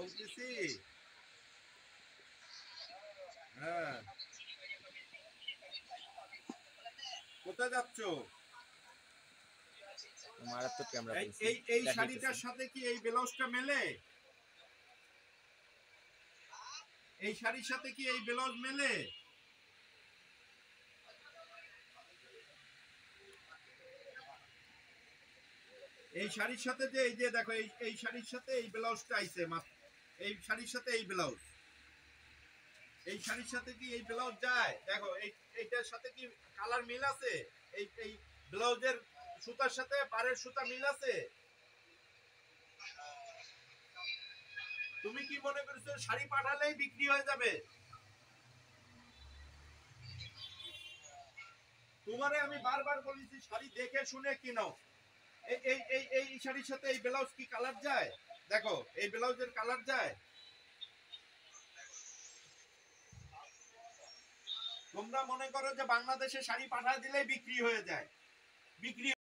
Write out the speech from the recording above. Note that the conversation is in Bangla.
বলতেছি। হ্যাঁ, কোথায় যাচ্ছ? মারাত্মক ক্যামেরা এই পেয়েছি, এই এই দেখাইতেছি। শাড়িটার সাথে কি এই ব্লাউজটা মেলে? এই শাড়ির সাথে কি এই ব্লাউজ মেলে? এই শাড়ির সাথে যে এই যে দেখো এই শাড়ির সাথে এই ব্লাউজটা আইছে মাত্র। এই শাড়ির সাথে এই ব্লাউজ, এই শাড়ির সাথে কি এই ব্লাউজ যায়? দেখো এইটার সাথে কি কালার মিল আছে? এই ব্লাউজের সুতার সাথে পাড়ের সুতা মিল আছে? তুমি কি মনে করছো শাড়ি পাঠালেই বিক্রি হয়ে যাবে? তোমারে আমি বারবার বলেছি শাড়ি দেখে শুনে কিনো। এই শাড়ির সাথে এই ব্লাউজ কি কালার যায়? দেখো এই ব্লাউজের কালার যায়? তোমরা মনে করো যে বাংলাদেশে শাড়ি পাঠায় দিলেই বিক্রি হয়ে যায়। বিক্রি